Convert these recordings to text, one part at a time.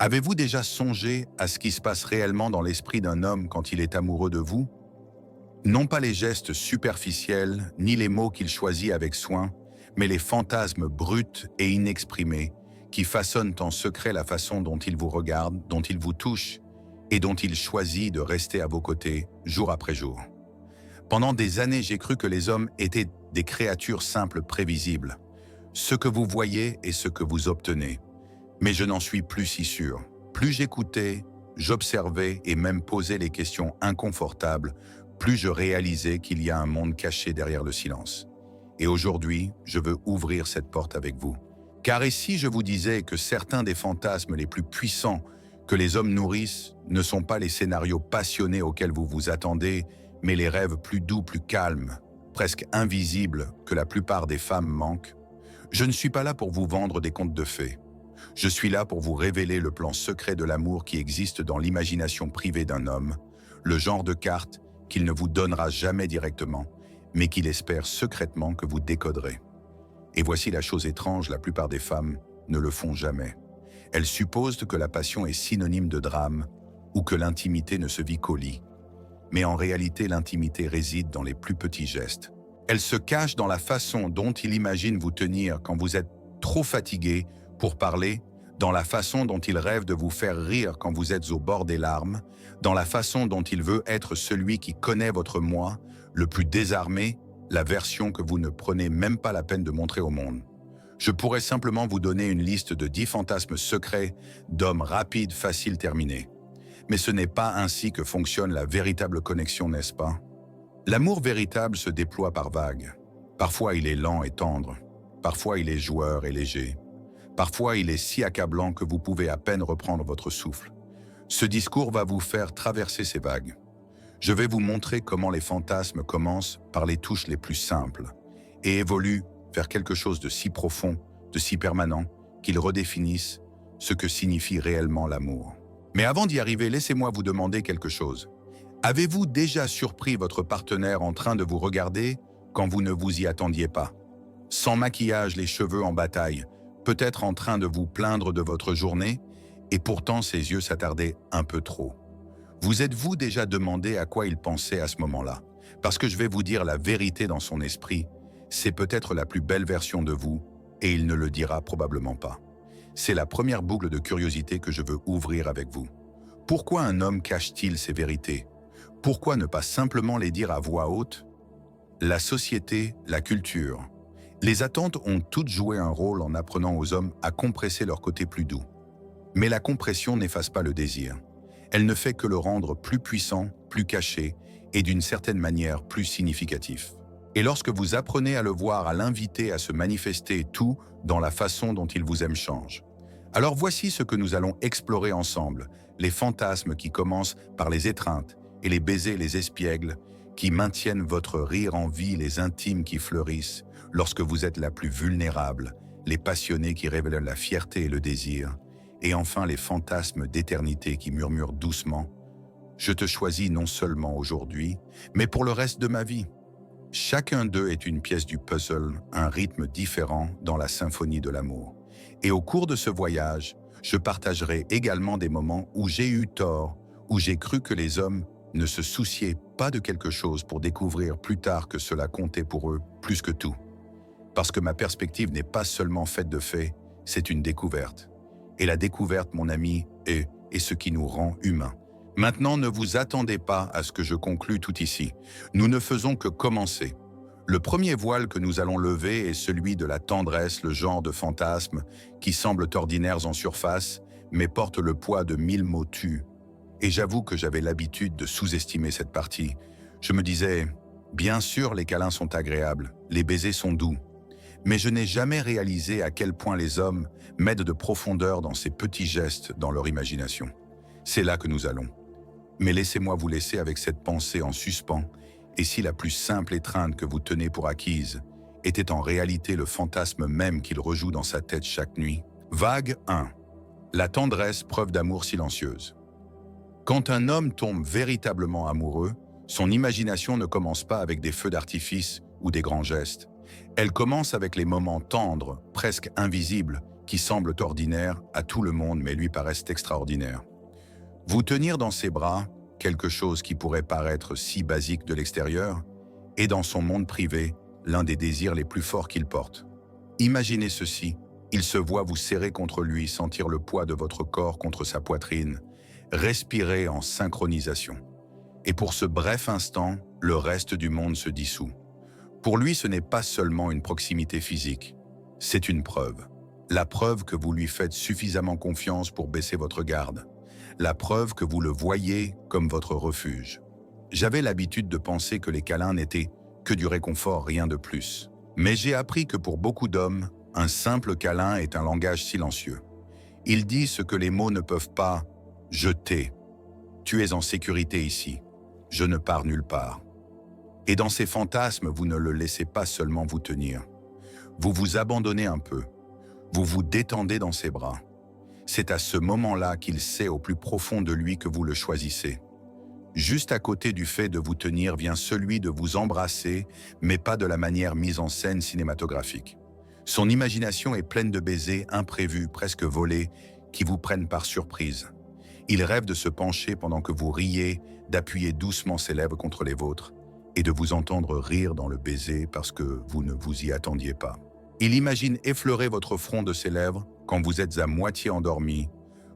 Avez-vous déjà songé à ce qui se passe réellement dans l'esprit d'un homme quand il est amoureux de vous? Non pas les gestes superficiels, ni les mots qu'il choisit avec soin, mais les fantasmes bruts et inexprimés qui façonnent en secret la façon dont il vous regarde, dont il vous touche et dont il choisit de rester à vos côtés jour après jour. Pendant des années, j'ai cru que les hommes étaient des créatures simples, prévisibles. Ce que vous voyez est ce que vous obtenez. Mais je n'en suis plus si sûr. Plus j'écoutais, j'observais et même posais les questions inconfortables, plus je réalisais qu'il y a un monde caché derrière le silence. Et aujourd'hui, je veux ouvrir cette porte avec vous. Car et si je vous disais que certains des fantasmes les plus puissants que les hommes nourrissent ne sont pas les scénarios passionnés auxquels vous vous attendez, mais les rêves plus doux, plus calmes, presque invisibles que la plupart des femmes manquent? Je ne suis pas là pour vous vendre des contes de fées. Je suis là pour vous révéler le plan secret de l'amour qui existe dans l'imagination privée d'un homme, le genre de carte qu'il ne vous donnera jamais directement, mais qu'il espère secrètement que vous décoderez. Et voici la chose étrange, la plupart des femmes ne le font jamais. Elles supposent que la passion est synonyme de drame ou que l'intimité ne se vit qu'au lit. Mais en réalité, l'intimité réside dans les plus petits gestes. Elle se cache dans la façon dont il imagine vous tenir quand vous êtes trop fatigué pour parler, dans la façon dont il rêve de vous faire rire quand vous êtes au bord des larmes, dans la façon dont il veut être celui qui connaît votre moi, le plus désarmé, la version que vous ne prenez même pas la peine de montrer au monde. Je pourrais simplement vous donner une liste de 10 fantasmes secrets d'hommes rapides, faciles, terminés. Mais ce n'est pas ainsi que fonctionne la véritable connexion, n'est-ce pas? L'amour véritable se déploie par vagues. Parfois il est lent et tendre, parfois il est joueur et léger. Parfois, il est si accablant que vous pouvez à peine reprendre votre souffle. Ce discours va vous faire traverser ces vagues. Je vais vous montrer comment les fantasmes commencent par les touches les plus simples et évoluent vers quelque chose de si profond, de si permanent, qu'ils redéfinissent ce que signifie réellement l'amour. Mais avant d'y arriver, laissez-moi vous demander quelque chose. Avez-vous déjà surpris votre partenaire en train de vous regarder quand vous ne vous y attendiez pas? Sans maquillage, les cheveux en bataille, peut-être en train de vous plaindre de votre journée, et pourtant ses yeux s'attardaient un peu trop. Vous êtes-vous déjà demandé à quoi il pensait à ce moment-là? Parce que je vais vous dire la vérité dans son esprit, c'est peut-être la plus belle version de vous, et il ne le dira probablement pas. C'est la première boucle de curiosité que je veux ouvrir avec vous. Pourquoi un homme cache-t-il ses vérités? Pourquoi ne pas simplement les dire à voix haute? La société, la culture. Les attentes ont toutes joué un rôle en apprenant aux hommes à compresser leur côté plus doux. Mais la compression n'efface pas le désir. Elle ne fait que le rendre plus puissant, plus caché et d'une certaine manière plus significatif. Et lorsque vous apprenez à le voir, à l'inviter à se manifester, tout dans la façon dont il vous aime change. Alors voici ce que nous allons explorer ensemble, les fantasmes qui commencent par les étreintes et les baisers, les espiègles, qui maintiennent votre rire en vie, les intimes qui fleurissent, lorsque vous êtes la plus vulnérable, les passionnés qui révèlent la fierté et le désir, et enfin les fantasmes d'éternité qui murmurent doucement « Je te choisis non seulement aujourd'hui, mais pour le reste de ma vie ». Chacun d'eux est une pièce du puzzle, un rythme différent dans la symphonie de l'amour. Et au cours de ce voyage, je partagerai également des moments où j'ai eu tort, où j'ai cru que les hommes ne se souciaient pas de quelque chose pour découvrir plus tard que cela comptait pour eux plus que tout. Parce que ma perspective n'est pas seulement faite de faits, c'est une découverte. Et la découverte, mon ami, est ce qui nous rend humains. Maintenant, ne vous attendez pas à ce que je conclue tout ici. Nous ne faisons que commencer. Le premier voile que nous allons lever est celui de la tendresse, le genre de fantasmes qui semblent ordinaires en surface, mais portent le poids de 1000 mots tus. Et j'avoue que j'avais l'habitude de sous-estimer cette partie. Je me disais, bien sûr les câlins sont agréables, les baisers sont doux. Mais je n'ai jamais réalisé à quel point les hommes mettent de profondeur dans ces petits gestes dans leur imagination. C'est là que nous allons. Mais laissez-moi vous laisser avec cette pensée en suspens, et si la plus simple étreinte que vous tenez pour acquise était en réalité le fantasme même qu'il rejoue dans sa tête chaque nuit. Vague 1. La tendresse, preuve d'amour silencieuse. Quand un homme tombe véritablement amoureux, son imagination ne commence pas avec des feux d'artifice ou des grands gestes. Elle commence avec les moments tendres, presque invisibles, qui semblent ordinaires à tout le monde mais lui paraissent extraordinaires. Vous tenir dans ses bras, quelque chose qui pourrait paraître si basique de l'extérieur, est dans son monde privé l'un des désirs les plus forts qu'il porte. Imaginez ceci, il se voit vous serrer contre lui, sentir le poids de votre corps contre sa poitrine, respirer en synchronisation. Et pour ce bref instant, le reste du monde se dissout. Pour lui, ce n'est pas seulement une proximité physique, c'est une preuve. La preuve que vous lui faites suffisamment confiance pour baisser votre garde. La preuve que vous le voyez comme votre refuge. J'avais l'habitude de penser que les câlins n'étaient que du réconfort, rien de plus. Mais j'ai appris que pour beaucoup d'hommes, un simple câlin est un langage silencieux. Il dit ce que les mots ne peuvent pas. Je t'ai. Tu es en sécurité ici. Je ne pars nulle part. Et dans ces fantasmes, vous ne le laissez pas seulement vous tenir. Vous vous abandonnez un peu. Vous vous détendez dans ses bras. C'est à ce moment-là qu'il sait au plus profond de lui que vous le choisissez. Juste à côté du fait de vous tenir vient celui de vous embrasser, mais pas de la manière mise en scène cinématographique. Son imagination est pleine de baisers imprévus, presque volés, qui vous prennent par surprise. Il rêve de se pencher pendant que vous riez, d'appuyer doucement ses lèvres contre les vôtres, et de vous entendre rire dans le baiser parce que vous ne vous y attendiez pas. Il imagine effleurer votre front de ses lèvres quand vous êtes à moitié endormi,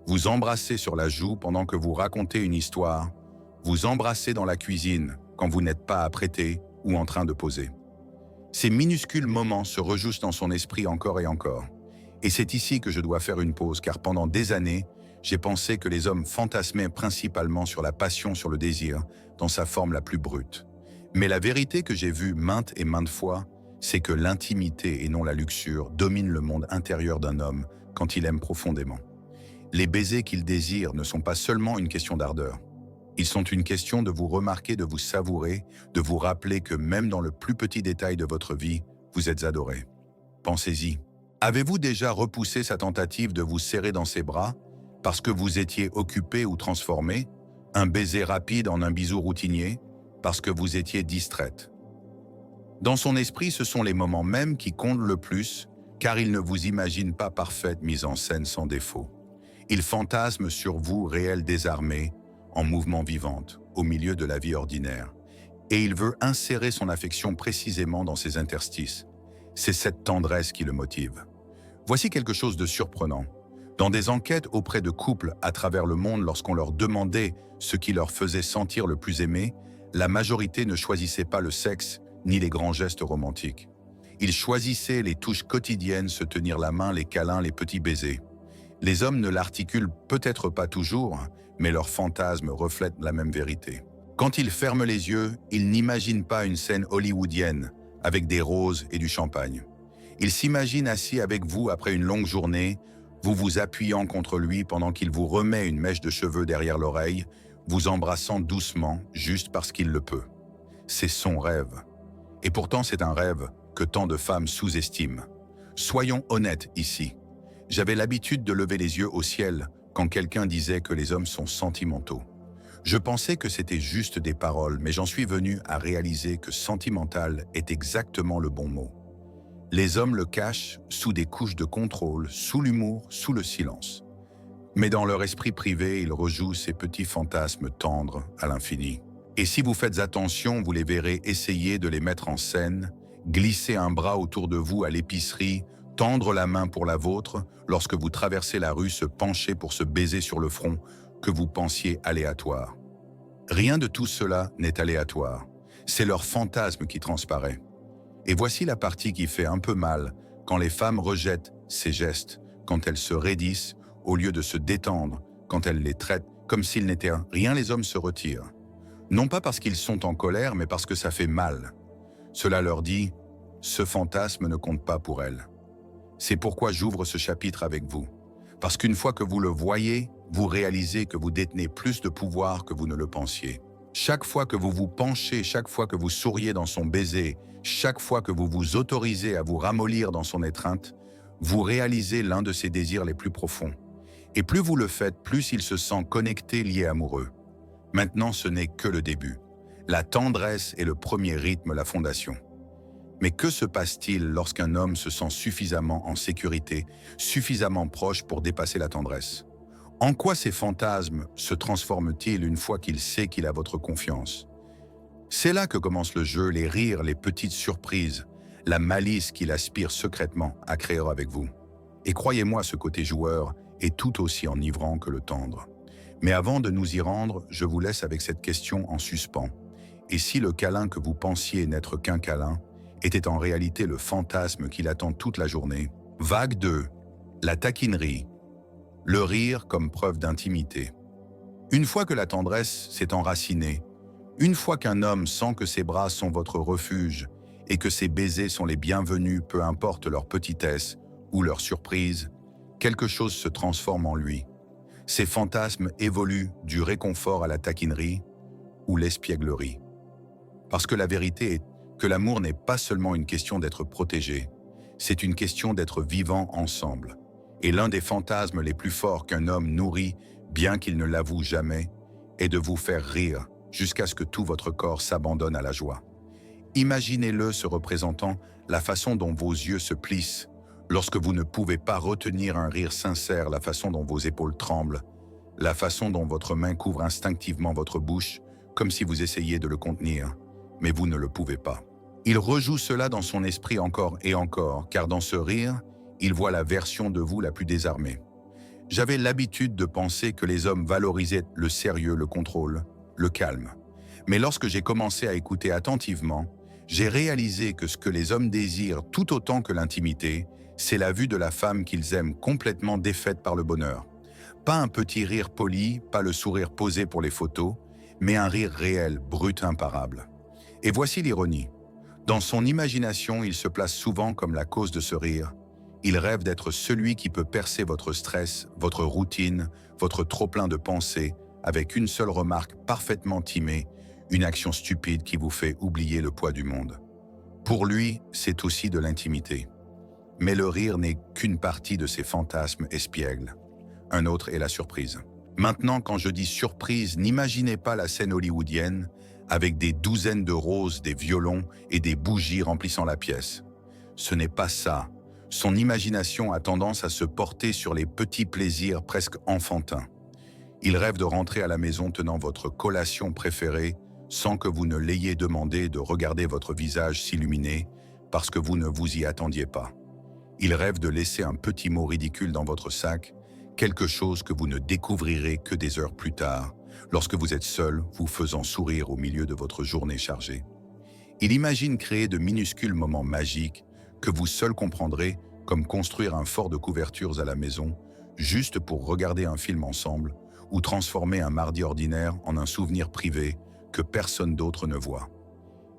vous embrasser sur la joue pendant que vous racontez une histoire, vous embrasser dans la cuisine quand vous n'êtes pas apprêté ou en train de poser. Ces minuscules moments se rejouent dans son esprit encore et encore. Et c'est ici que je dois faire une pause, car pendant des années, j'ai pensé que les hommes fantasmaient principalement sur la passion, sur le désir, dans sa forme la plus brute. Mais la vérité que j'ai vue maintes et maintes fois, c'est que l'intimité et non la luxure domine le monde intérieur d'un homme quand il aime profondément. Les baisers qu'il désire ne sont pas seulement une question d'ardeur. Ils sont une question de vous remarquer, de vous savourer, de vous rappeler que même dans le plus petit détail de votre vie, vous êtes adoré. Pensez-y. Avez-vous déjà repoussé sa tentative de vous serrer dans ses bras parce que vous étiez occupé ou transformé, un baiser rapide en un bisou routinier, parce que vous étiez distraite? Dans son esprit, ce sont les moments mêmes qui comptent le plus, car il ne vous imagine pas parfaite mise en scène sans défaut. Il fantasme sur vous réel désarmé, en mouvement vivante, au milieu de la vie ordinaire. Et il veut insérer son affection précisément dans ces interstices. C'est cette tendresse qui le motive. Voici quelque chose de surprenant. Dans des enquêtes auprès de couples à travers le monde, lorsqu'on leur demandait ce qui leur faisait sentir le plus aimé, la majorité ne choisissait pas le sexe ni les grands gestes romantiques. Ils choisissaient les touches quotidiennes, se tenir la main, les câlins, les petits baisers. Les hommes ne l'articulent peut-être pas toujours, mais leurs fantasmes reflètent la même vérité. Quand ils ferment les yeux, ils n'imaginent pas une scène hollywoodienne avec des roses et du champagne. Ils s'imaginent assis avec vous après une longue journée, vous vous appuyant contre lui pendant qu'il vous remet une mèche de cheveux derrière l'oreille, vous embrassant doucement juste parce qu'il le peut. C'est son rêve. Et pourtant, c'est un rêve que tant de femmes sous-estiment. Soyons honnêtes ici. J'avais l'habitude de lever les yeux au ciel quand quelqu'un disait que les hommes sont sentimentaux. Je pensais que c'était juste des paroles, mais j'en suis venu à réaliser que sentimental est exactement le bon mot. Les hommes le cachent sous des couches de contrôle, sous l'humour, sous le silence. Mais dans leur esprit privé, ils rejouent ces petits fantasmes tendres à l'infini. Et si vous faites attention, vous les verrez essayer de les mettre en scène, glisser un bras autour de vous à l'épicerie, tendre la main pour la vôtre, lorsque vous traversez la rue, se pencher pour se baiser sur le front que vous pensiez aléatoire. Rien de tout cela n'est aléatoire. C'est leur fantasme qui transparaît. Et voici la partie qui fait un peu mal quand les femmes rejettent ces gestes, quand elles se raidissent, au lieu de se détendre, quand elles les traitent comme s'ils n'étaient rien, les hommes se retirent. Non pas parce qu'ils sont en colère, mais parce que ça fait mal. Cela leur dit « ce fantasme ne compte pas pour elles ». C'est pourquoi j'ouvre ce chapitre avec vous. Parce qu'une fois que vous le voyez, vous réalisez que vous détenez plus de pouvoir que vous ne le pensiez. Chaque fois que vous vous penchez, chaque fois que vous souriez dans son baiser, chaque fois que vous vous autorisez à vous ramollir dans son étreinte, vous réalisez l'un de ses désirs les plus profonds. Et plus vous le faites, plus il se sent connecté, lié amoureux. Maintenant, ce n'est que le début. La tendresse est le premier rythme, la fondation. Mais que se passe-t-il lorsqu'un homme se sent suffisamment en sécurité, suffisamment proche pour dépasser la tendresse? En quoi ces fantasmes se transforment-ils une fois qu'il sait qu'il a votre confiance? C'est là que commence le jeu, les rires, les petites surprises, la malice qu'il aspire secrètement à créer avec vous. Et croyez-moi, ce côté joueur est tout aussi enivrant que le tendre. Mais avant de nous y rendre, je vous laisse avec cette question en suspens. Et si le câlin que vous pensiez n'être qu'un câlin était en réalité le fantasme qui l'attend toute la journée? Vague 2. La taquinerie. Le rire comme preuve d'intimité. Une fois que la tendresse s'est enracinée, une fois qu'un homme sent que ses bras sont votre refuge et que ses baisers sont les bienvenus, peu importe leur petitesse ou leur surprise, quelque chose se transforme en lui. Ces fantasmes évoluent du réconfort à la taquinerie ou l'espièglerie. Parce que la vérité est que l'amour n'est pas seulement une question d'être protégé, c'est une question d'être vivant ensemble. Et l'un des fantasmes les plus forts qu'un homme nourrit, bien qu'il ne l'avoue jamais, est de vous faire rire jusqu'à ce que tout votre corps s'abandonne à la joie. Imaginez-le se représentant la façon dont vos yeux se plissent lorsque vous ne pouvez pas retenir un rire sincère, la façon dont vos épaules tremblent, la façon dont votre main couvre instinctivement votre bouche, comme si vous essayiez de le contenir, mais vous ne le pouvez pas. Il rejoue cela dans son esprit encore et encore, car dans ce rire, il voit la version de vous la plus désarmée. J'avais l'habitude de penser que les hommes valorisaient le sérieux, le contrôle, le calme. Mais lorsque j'ai commencé à écouter attentivement, j'ai réalisé que ce que les hommes désirent tout autant que l'intimité, c'est la vue de la femme qu'ils aiment complètement défaite par le bonheur. Pas un petit rire poli, pas le sourire posé pour les photos, mais un rire réel, brut, imparable. Et voici l'ironie. Dans son imagination, il se place souvent comme la cause de ce rire. Il rêve d'être celui qui peut percer votre stress, votre routine, votre trop-plein de pensées, avec une seule remarque parfaitement timée, une action stupide qui vous fait oublier le poids du monde. Pour lui, c'est aussi de l'intimité. Mais le rire n'est qu'une partie de ses fantasmes espiègles. Un autre est la surprise. Maintenant, quand je dis surprise, n'imaginez pas la scène hollywoodienne avec des douzaines de roses, des violons et des bougies remplissant la pièce. Ce n'est pas ça. Son imagination a tendance à se porter sur les petits plaisirs presque enfantins. Il rêve de rentrer à la maison tenant votre collation préférée sans que vous ne l'ayez demandé, de regarder votre visage s'illuminer parce que vous ne vous y attendiez pas. Il rêve de laisser un petit mot ridicule dans votre sac, quelque chose que vous ne découvrirez que des heures plus tard, lorsque vous êtes seul, vous faisant sourire au milieu de votre journée chargée. Il imagine créer de minuscules moments magiques que vous seul comprendrez, comme construire un fort de couvertures à la maison, juste pour regarder un film ensemble, ou transformer un mardi ordinaire en un souvenir privé que personne d'autre ne voit.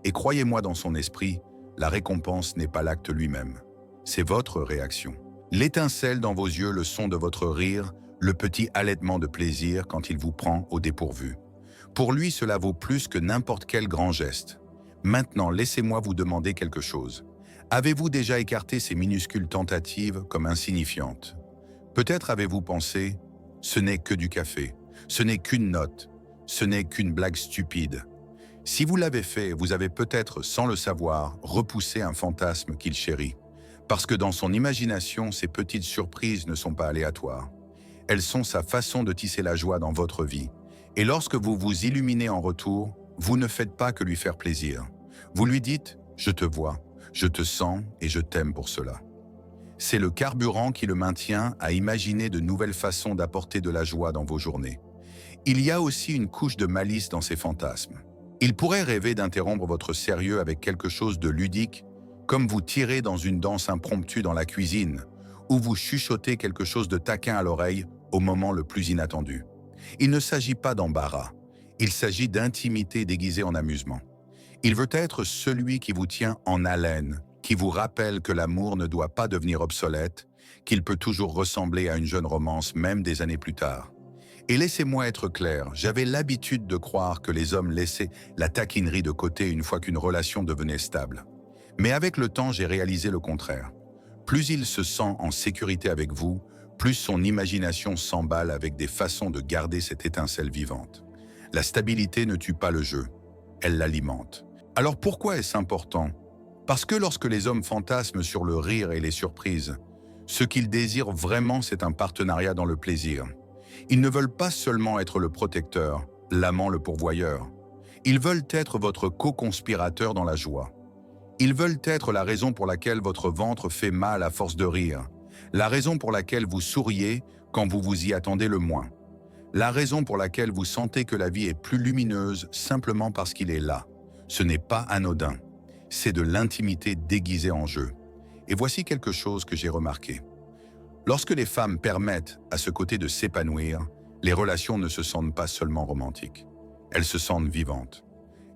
Et croyez-moi, dans son esprit, la récompense n'est pas l'acte lui-même. C'est votre réaction. L'étincelle dans vos yeux, le son de votre rire, le petit halètement de plaisir quand il vous prend au dépourvu. Pour lui, cela vaut plus que n'importe quel grand geste. Maintenant, laissez-moi vous demander quelque chose. Avez-vous déjà écarté ces minuscules tentatives comme insignifiantes? Peut-être avez-vous pensé « ce n'est que du café, ce n'est qu'une note, ce n'est qu'une blague stupide ». Si vous l'avez fait, vous avez peut-être, sans le savoir, repoussé un fantasme qu'il chérit. Parce que dans son imagination, ces petites surprises ne sont pas aléatoires. Elles sont sa façon de tisser la joie dans votre vie. Et lorsque vous vous illuminez en retour, vous ne faites pas que lui faire plaisir. Vous lui dites « je te vois, je te sens et je t'aime pour cela ». C'est le carburant qui le maintient à imaginer de nouvelles façons d'apporter de la joie dans vos journées. Il y a aussi une couche de malice dans ces fantasmes. Il pourrait rêver d'interrompre votre sérieux avec quelque chose de ludique, comme vous tirer dans une danse impromptue dans la cuisine, ou vous chuchotez quelque chose de taquin à l'oreille au moment le plus inattendu. Il ne s'agit pas d'embarras, il s'agit d'intimité déguisée en amusement. Il veut être celui qui vous tient en haleine, qui vous rappelle que l'amour ne doit pas devenir obsolète, qu'il peut toujours ressembler à une jeune romance même des années plus tard. Et laissez-moi être clair, j'avais l'habitude de croire que les hommes laissaient la taquinerie de côté une fois qu'une relation devenait stable. Mais avec le temps, j'ai réalisé le contraire. Plus il se sent en sécurité avec vous, plus son imagination s'emballe avec des façons de garder cette étincelle vivante. La stabilité ne tue pas le jeu, elle l'alimente. Alors pourquoi est-ce important Parce que lorsque les hommes fantasment sur le rire et les surprises, ce qu'ils désirent vraiment, c'est un partenariat dans le plaisir. Ils ne veulent pas seulement être le protecteur, l'amant, le pourvoyeur. Ils veulent être votre co-conspirateur dans la joie. Ils veulent être la raison pour laquelle votre ventre fait mal à force de rire, la raison pour laquelle vous souriez quand vous vous y attendez le moins, la raison pour laquelle vous sentez que la vie est plus lumineuse simplement parce qu'il est là. Ce n'est pas anodin, c'est de l'intimité déguisée en jeu. Et voici quelque chose que j'ai remarqué. Lorsque les femmes permettent à ce côté de s'épanouir, les relations ne se sentent pas seulement romantiques. Elles se sentent vivantes.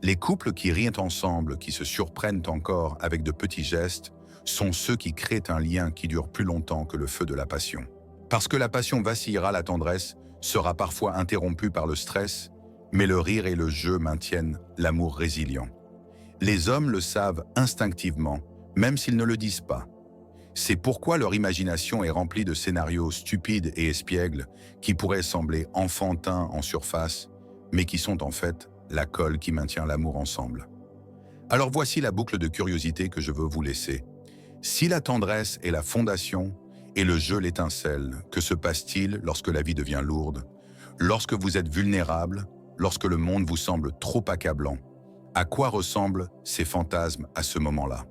Les couples qui rient ensemble, qui se surprennent encore avec de petits gestes, sont ceux qui créent un lien qui dure plus longtemps que le feu de la passion. Parce que la passion vacillera, la tendresse sera parfois interrompue par le stress, mais le rire et le jeu maintiennent l'amour résilient. Les hommes le savent instinctivement, même s'ils ne le disent pas. C'est pourquoi leur imagination est remplie de scénarios stupides et espiègles qui pourraient sembler enfantins en surface, mais qui sont en fait la colle qui maintient l'amour ensemble. Alors voici la boucle de curiosité que je veux vous laisser. Si la tendresse est la fondation et le jeu l'étincelle, que se passe-t-il lorsque la vie devient lourde, lorsque vous êtes vulnérable, lorsque le monde vous semble trop accablant? À quoi ressemblent ces fantasmes à ce moment-là?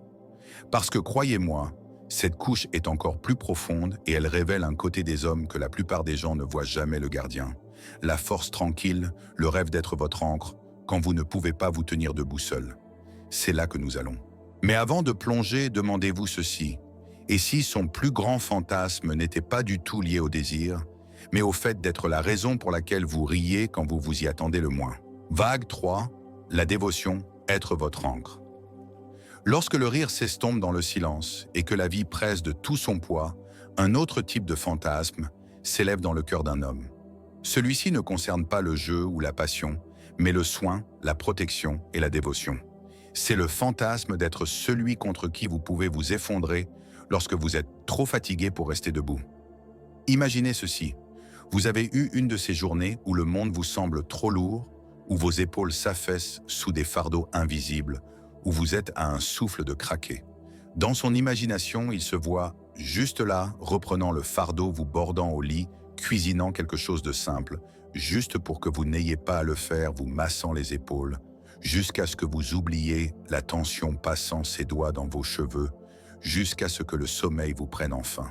Parce que croyez-moi, cette couche est encore plus profonde et elle révèle un côté des hommes que la plupart des gens ne voient jamais, le gardien. La force tranquille, le rêve d'être votre ancre, quand vous ne pouvez pas vous tenir debout seul. C'est là que nous allons. Mais avant de plonger, demandez-vous ceci. Et si son plus grand fantasme n'était pas du tout lié au désir, mais au fait d'être la raison pour laquelle vous riez quand vous vous y attendez le moins? Vague 3, la dévotion, être votre ancre. Lorsque le rire s'estompe dans le silence et que la vie presse de tout son poids, un autre type de fantasme s'élève dans le cœur d'un homme. Celui-ci ne concerne pas le jeu ou la passion, mais le soin, la protection et la dévotion. C'est le fantasme d'être celui contre qui vous pouvez vous effondrer lorsque vous êtes trop fatigué pour rester debout. Imaginez ceci. Vous avez eu une de ces journées où le monde vous semble trop lourd, où vos épaules s'affaissent sous des fardeaux invisibles, où vous êtes à un souffle de craquer. Dans son imagination, il se voit juste là, reprenant le fardeau, vous bordant au lit, cuisinant quelque chose de simple, juste pour que vous n'ayez pas à le faire, vous massant les épaules, jusqu'à ce que vous oubliez la tension passant ses doigts dans vos cheveux, jusqu'à ce que le sommeil vous prenne enfin.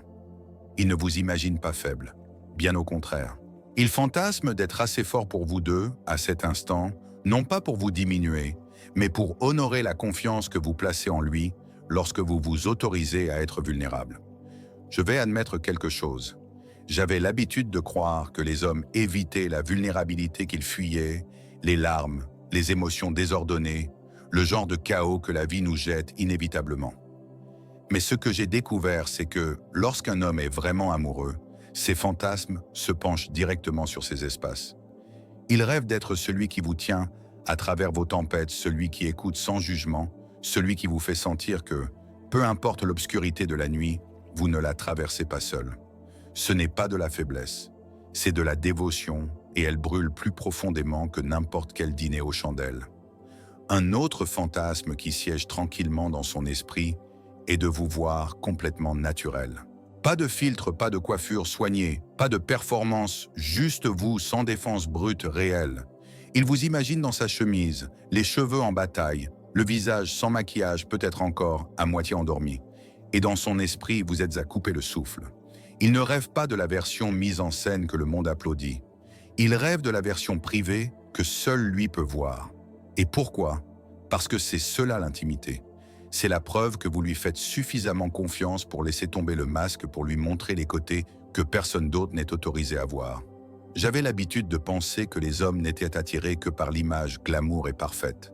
Il ne vous imagine pas faible, bien au contraire. Il fantasme d'être assez fort pour vous deux, à cet instant, non pas pour vous diminuer, mais pour honorer la confiance que vous placez en lui lorsque vous vous autorisez à être vulnérable. Je vais admettre quelque chose. J'avais l'habitude de croire que les hommes évitaient la vulnérabilité qu'ils fuyaient, les larmes, les émotions désordonnées, le genre de chaos que la vie nous jette inévitablement. Mais ce que j'ai découvert, c'est que lorsqu'un homme est vraiment amoureux, ses fantasmes se penchent directement sur ces espaces. Il rêve d'être celui qui vous tient à travers vos tempêtes, celui qui écoute sans jugement, celui qui vous fait sentir que, peu importe l'obscurité de la nuit, vous ne la traversez pas seul. Ce n'est pas de la faiblesse, c'est de la dévotion et elle brûle plus profondément que n'importe quel dîner aux chandelles. Un autre fantasme qui siège tranquillement dans son esprit est de vous voir complètement naturel. Pas de filtre, pas de coiffure soignée, pas de performance, juste vous sans défense brute réelle. Il vous imagine dans sa chemise, les cheveux en bataille, le visage sans maquillage, peut-être encore à moitié endormi. Et dans son esprit, vous êtes à couper le souffle. Il ne rêve pas de la version mise en scène que le monde applaudit. Il rêve de la version privée que seul lui peut voir. Et pourquoi? Parce que c'est cela l'intimité. C'est la preuve que vous lui faites suffisamment confiance pour laisser tomber le masque pour lui montrer les côtés que personne d'autre n'est autorisé à voir. J'avais l'habitude de penser que les hommes n'étaient attirés que par l'image glamour et parfaite.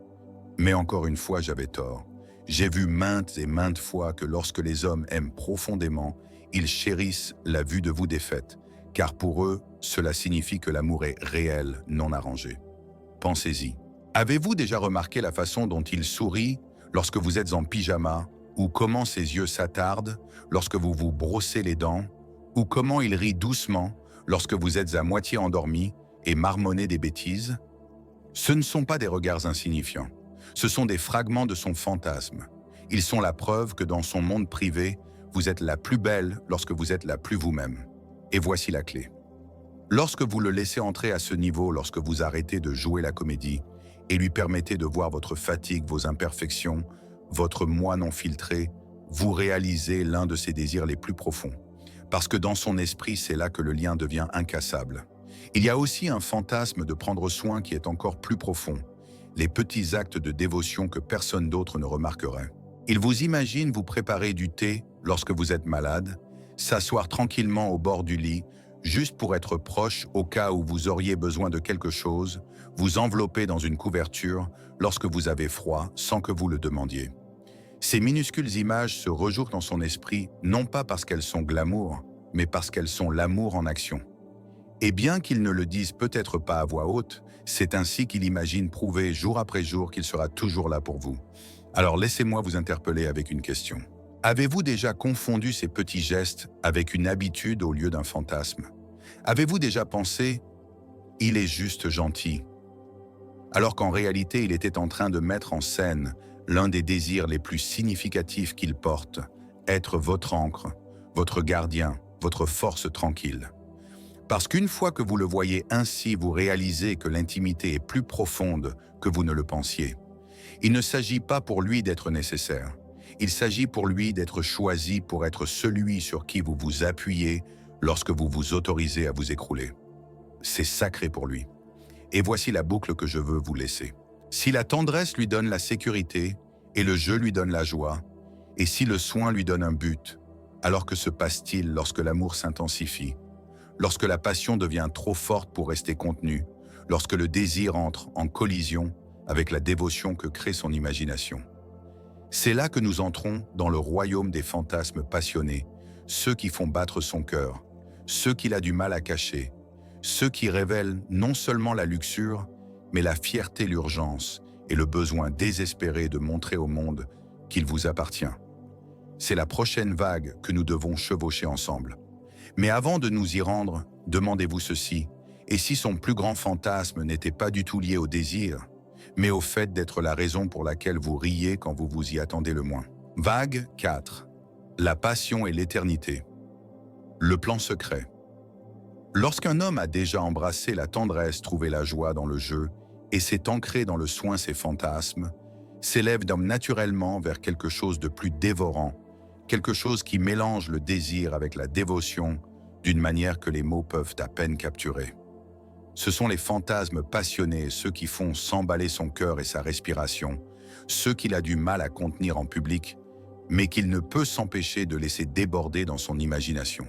Mais encore une fois, j'avais tort. J'ai vu maintes et maintes fois que lorsque les hommes aiment profondément, ils chérissent la vue de vous défaite, car pour eux, cela signifie que l'amour est réel, non arrangé. Pensez-y. Avez-vous déjà remarqué la façon dont il sourit lorsque vous êtes en pyjama, ou comment ses yeux s'attardent lorsque vous vous brossez les dents, ou comment il rit doucement lorsque vous êtes à moitié endormi et marmonnez des bêtises? Ce ne sont pas des regards insignifiants, ce sont des fragments de son fantasme. Ils sont la preuve que dans son monde privé, vous êtes la plus belle lorsque vous êtes la plus vous-même. Et voici la clé. Lorsque vous le laissez entrer à ce niveau, lorsque vous arrêtez de jouer la comédie et lui permettez de voir votre fatigue, vos imperfections, votre moi non filtré, vous réalisez l'un de ses désirs les plus profonds. Parce que dans son esprit, c'est là que le lien devient incassable. Il y a aussi un fantasme de prendre soin qui est encore plus profond, les petits actes de dévotion que personne d'autre ne remarquerait. Il vous imagine vous préparer du thé lorsque vous êtes malade, s'asseoir tranquillement au bord du lit, juste pour être proche au cas où vous auriez besoin de quelque chose, vous envelopper dans une couverture lorsque vous avez froid sans que vous le demandiez. Ces minuscules images se rejouent dans son esprit, non pas parce qu'elles sont glamour, mais parce qu'elles sont l'amour en action. Et bien qu'il ne le dise peut-être pas à voix haute, c'est ainsi qu'il imagine prouver jour après jour qu'il sera toujours là pour vous. Alors laissez-moi vous interpeller avec une question. Avez-vous déjà confondu ces petits gestes avec une habitude au lieu d'un fantasme? Avez-vous déjà pensé « il est juste gentil » alors qu'en réalité il était en train de mettre en scène l'un des désirs les plus significatifs qu'il porte, être votre ancre, votre gardien, votre force tranquille. Parce qu'une fois que vous le voyez ainsi, vous réalisez que l'intimité est plus profonde que vous ne le pensiez. Il ne s'agit pas pour lui d'être nécessaire. Il s'agit pour lui d'être choisi pour être celui sur qui vous vous appuyez lorsque vous vous autorisez à vous écrouler. C'est sacré pour lui. Et voici la boucle que je veux vous laisser. Si la tendresse lui donne la sécurité et le jeu lui donne la joie, et si le soin lui donne un but, alors que se passe-t-il lorsque l'amour s'intensifie, lorsque la passion devient trop forte pour rester contenue, lorsque le désir entre en collision avec la dévotion que crée son imagination? C'est là que nous entrons dans le royaume des fantasmes passionnés, ceux qui font battre son cœur, ceux qu'il a du mal à cacher, ceux qui révèlent non seulement la luxure, mais la fierté, l'urgence et le besoin désespéré de montrer au monde qu'il vous appartient. C'est la prochaine vague que nous devons chevaucher ensemble. Mais avant de nous y rendre, demandez-vous ceci, et si son plus grand fantasme n'était pas du tout lié au désir, mais au fait d'être la raison pour laquelle vous riez quand vous vous y attendez le moins? Vague 4. La passion et l'éternité. Le plan secret. Lorsqu'un homme a déjà embrassé la tendresse, trouvé la joie dans le jeu, et s'est ancré dans le soin ses fantasmes, s'élève naturellement vers quelque chose de plus dévorant, quelque chose qui mélange le désir avec la dévotion d'une manière que les mots peuvent à peine capturer. Ce sont les fantasmes passionnés, ceux qui font s'emballer son cœur et sa respiration, ceux qu'il a du mal à contenir en public, mais qu'il ne peut s'empêcher de laisser déborder dans son imagination.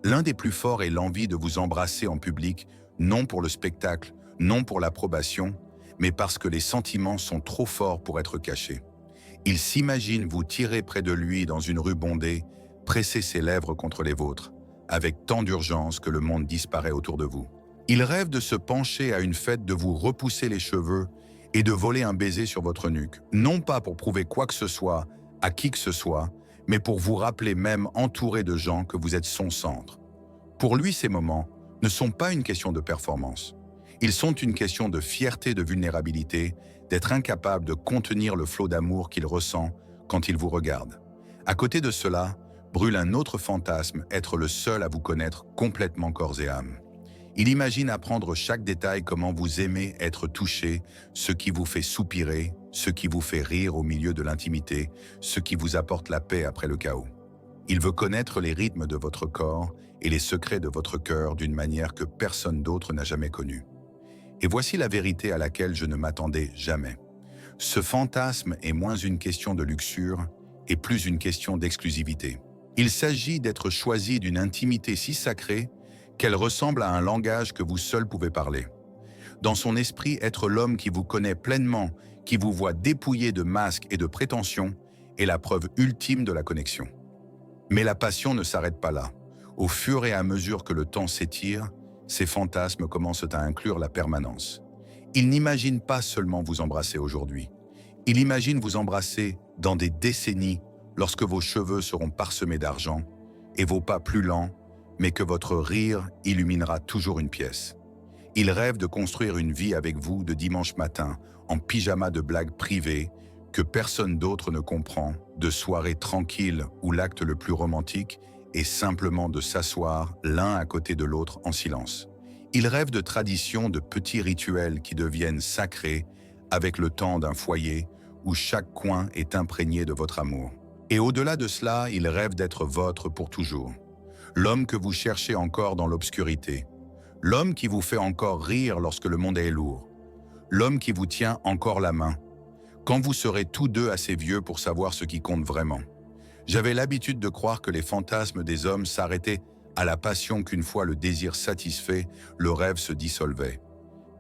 L'un des plus forts est l'envie de vous embrasser en public, non pour le spectacle, non pour l'approbation, mais parce que les sentiments sont trop forts pour être cachés. Il s'imagine vous tirer près de lui dans une rue bondée, presser ses lèvres contre les vôtres, avec tant d'urgence que le monde disparaît autour de vous. Il rêve de se pencher à une fête, de vous repousser les cheveux et de voler un baiser sur votre nuque, non pas pour prouver quoi que ce soit à qui que ce soit, mais pour vous rappeler même entouré de gens que vous êtes son centre. Pour lui, ces moments ne sont pas une question de performance. Ils sont une question de fierté, de vulnérabilité, d'être incapable de contenir le flot d'amour qu'il ressent quand il vous regarde. À côté de cela, brûle un autre fantasme, être le seul à vous connaître complètement corps et âme. Il imagine apprendre chaque détail, comment vous aimez être touché, ce qui vous fait soupirer, ce qui vous fait rire au milieu de l'intimité, ce qui vous apporte la paix après le chaos. Il veut connaître les rythmes de votre corps et les secrets de votre cœur d'une manière que personne d'autre n'a jamais connue. Et voici la vérité à laquelle je ne m'attendais jamais. Ce fantasme est moins une question de luxure et plus une question d'exclusivité. Il s'agit d'être choisi d'une intimité si sacrée qu'elle ressemble à un langage que vous seul pouvez parler. Dans son esprit, être l'homme qui vous connaît pleinement, qui vous voit dépouillé de masques et de prétentions, est la preuve ultime de la connexion. Mais la passion ne s'arrête pas là. Au fur et à mesure que le temps s'étire, ces fantasmes commencent à inclure la permanence. Il n'imagine pas seulement vous embrasser aujourd'hui. Il imagine vous embrasser dans des décennies lorsque vos cheveux seront parsemés d'argent et vos pas plus lents, mais que votre rire illuminera toujours une pièce. Il rêve de construire une vie avec vous de dimanche matin, en pyjama de blagues privées, que personne d'autre ne comprend, de soirées tranquilles où l'acte le plus romantique est simplement de s'asseoir l'un à côté de l'autre en silence. Ils rêvent de traditions, de petits rituels qui deviennent sacrés avec le temps d'un foyer où chaque coin est imprégné de votre amour. Et au-delà de cela, ils rêvent d'être votre pour toujours. L'homme que vous cherchez encore dans l'obscurité. L'homme qui vous fait encore rire lorsque le monde est lourd. L'homme qui vous tient encore la main. Quand vous serez tous deux assez vieux pour savoir ce qui compte vraiment. J'avais l'habitude de croire que les fantasmes des hommes s'arrêtaient à la passion qu'une fois le désir satisfait, le rêve se dissolvait.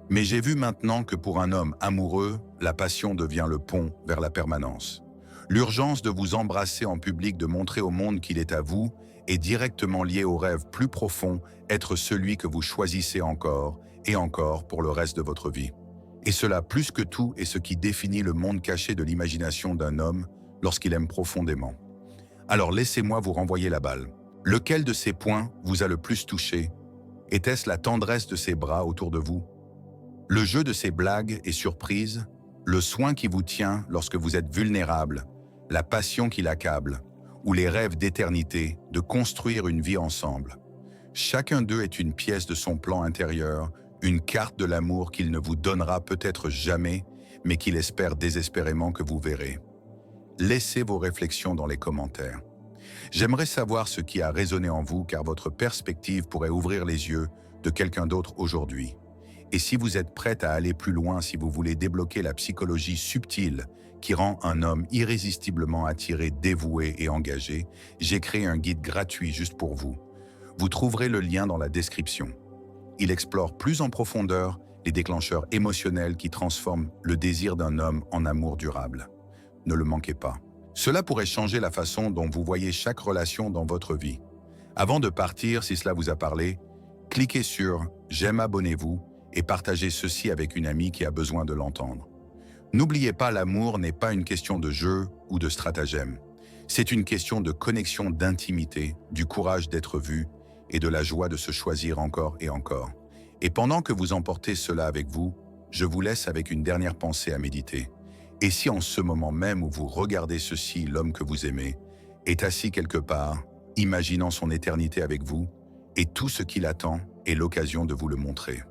Mais j'ai vu maintenant que pour un homme amoureux, la passion devient le pont vers la permanence. L'urgence de vous embrasser en public, de montrer au monde qu'il est à vous, est directement liée au rêve plus profond, être celui que vous choisissez encore et encore pour le reste de votre vie. Et cela, plus que tout, est ce qui définit le monde caché de l'imagination d'un homme lorsqu'il aime profondément. Alors laissez-moi vous renvoyer la balle. Lequel de ces points vous a le plus touché? Était-ce la tendresse de ses bras autour de vous? Le jeu de ses blagues et surprises? Le soin qui vous tient lorsque vous êtes vulnérable? La passion qui l'accable? Ou les rêves d'éternité, de construire une vie ensemble? Chacun d'eux est une pièce de son plan intérieur, une carte de l'amour qu'il ne vous donnera peut-être jamais, mais qu'il espère désespérément que vous verrez. Laissez vos réflexions dans les commentaires. J'aimerais savoir ce qui a résonné en vous, car votre perspective pourrait ouvrir les yeux de quelqu'un d'autre aujourd'hui. Et si vous êtes prête à aller plus loin, si vous voulez débloquer la psychologie subtile qui rend un homme irrésistiblement attiré, dévoué et engagé, j'ai créé un guide gratuit juste pour vous. Vous trouverez le lien dans la description. Il explore plus en profondeur les déclencheurs émotionnels qui transforment le désir d'un homme en amour durable. Ne le manquez pas. Cela pourrait changer la façon dont vous voyez chaque relation dans votre vie. Avant de partir, si cela vous a parlé, cliquez sur « J'aime », abonnez-vous et partagez ceci avec une amie qui a besoin de l'entendre. N'oubliez pas, l'amour n'est pas une question de jeu ou de stratagème. C'est une question de connexion, d'intimité, du courage d'être vu et de la joie de se choisir encore et encore. Et pendant que vous emportez cela avec vous, je vous laisse avec une dernière pensée à méditer. Et si en ce moment même où vous regardez ceci, l'homme que vous aimez est assis quelque part, imaginant son éternité avec vous, et tout ce qui l'attend est l'occasion de vous le montrer.